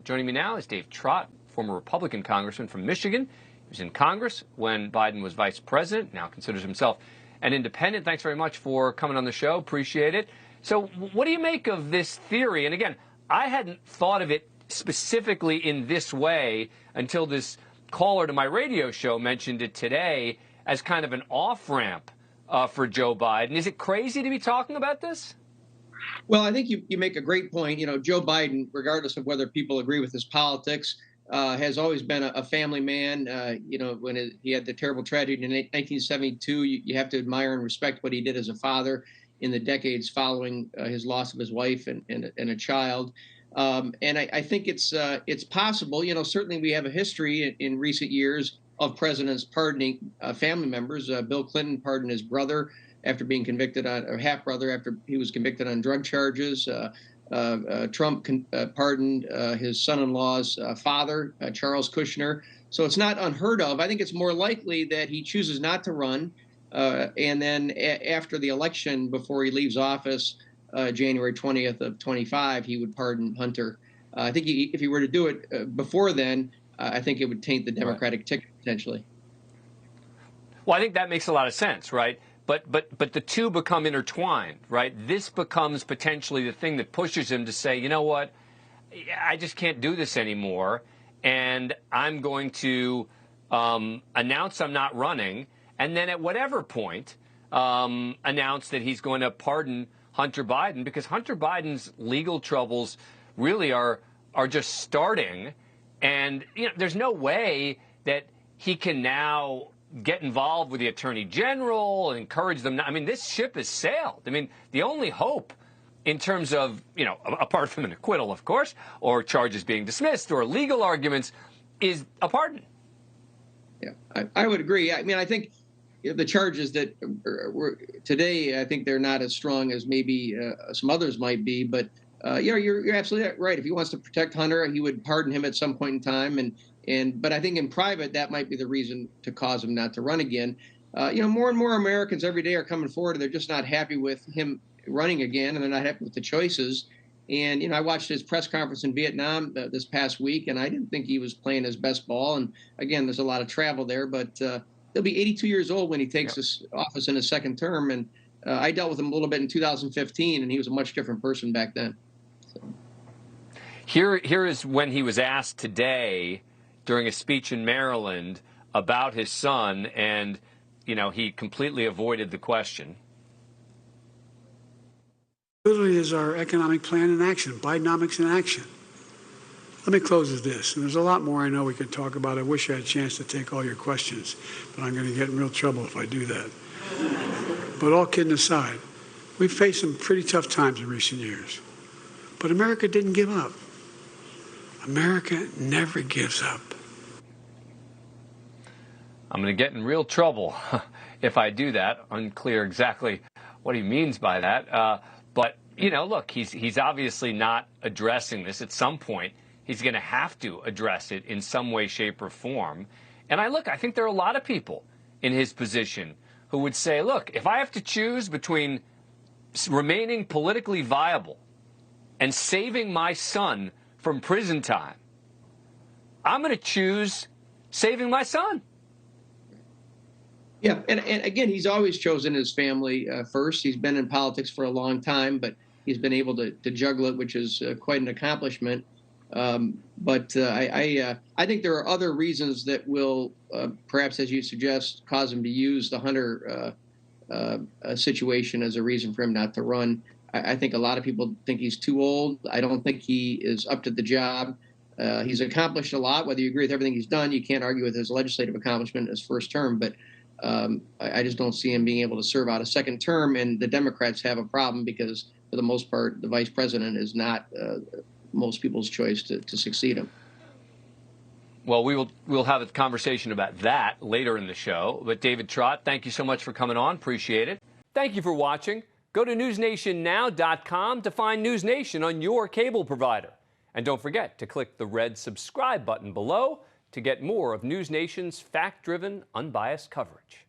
Joining me now is Dave Trott, former Republican congressman from Michigan. He was in Congress when Biden was vice president, now considers himself an independent. Thanks very much for coming on the show. Appreciate it. So what do you make of this theory? And again, I hadn't thought of it specifically in this way until this caller to my radio show mentioned it today as kind of an off-ramp for Joe Biden. Is it crazy to be talking about this? Well, I think you make a great point. You know, Joe Biden, regardless of whether people agree with his politics, has always been a family man. When he had the terrible tragedy in 1972, you have to admire and respect what he did as a father in the decades following his loss of his wife and a child. And I think it's possible. You know, certainly we have a history in recent years of presidents pardoning family members. Bill Clinton pardoned his brother after being convicted or half brother after he was convicted on drug charges. Trump pardoned his son-in-law's father, Charles Kushner. So it's not unheard of. I think it's more likely that he chooses not to run. And then after the election, before he leaves office, January 20th of 25, he would pardon Hunter. I think if he were to do it before then, I think it would taint the Democratic ticket potentially. Well, I think that makes a lot of sense, right? But the two become intertwined, right? This becomes potentially the thing that pushes him to say, you know what, I just can't do this anymore, and I'm going to announce I'm not running, and then at whatever point announce that he's going to pardon Hunter Biden, because Hunter Biden's legal troubles really are just starting, and there's no way that he can now get involved with the attorney general and encourage them. I mean, this ship has sailed. I mean, the only hope in terms of, apart from an acquittal, of course, or charges being dismissed or legal arguments, is a pardon. Yeah, I would agree. I mean, I think the charges that were today, I think they're not as strong as maybe some others might be. But, you're absolutely right. If he wants to protect Hunter, he would pardon him at some point in time. But I think in private, that might be the reason to cause him not to run again. More and more Americans every day are coming forward, and they're just not happy with him running again, and they're not happy with the choices. And, I watched his press conference in Vietnam this past week, and I didn't think he was playing his best ball. And, again, there's a lot of travel there, but he'll be 82 years old when he takes this office in his second term. And I dealt with him a little bit in 2015, and he was a much different person back then. So. Here is when he was asked today during a speech in Maryland about his son, and, he completely avoided the question. Literally is our economic plan in action, Bidenomics in action. Let me close with this, and there's a lot more I know we could talk about. I wish I had a chance to take all your questions, but I'm going to get in real trouble if I do that. But all kidding aside, we've faced some pretty tough times in recent years, but America didn't give up. America never gives up. I'm going to get in real trouble if I do that. Unclear exactly what he means by that. But, look, he's obviously not addressing this. At some point, he's going to have to address it in some way, shape, or form. And I think there are a lot of people in his position who would say, look, if I have to choose between remaining politically viable and saving my son from prison time, I'm going to choose saving my son. Yeah, and again, he's always chosen his family first. He's been in politics for a long time, but he's been able to juggle it, which is quite an accomplishment. But I think there are other reasons that will, perhaps, as you suggest, cause him to use the Hunter situation as a reason for him not to run. I think a lot of people think he's too old. I don't think he is up to the job. He's accomplished a lot. Whether you agree with everything he's done, you can't argue with his legislative accomplishment in his first term. But I just don't see him being able to serve out a second term. And the Democrats have a problem because, for the most part, the vice president is not most people's choice to succeed him. Well, we'll have a conversation about that later in the show. But David Trott, thank you so much for coming on. Appreciate it. Thank you for watching. Go to newsnationnow.com to find NewsNation on your cable provider. And don't forget to click the red subscribe button below to get more of NewsNation's fact-driven, unbiased coverage.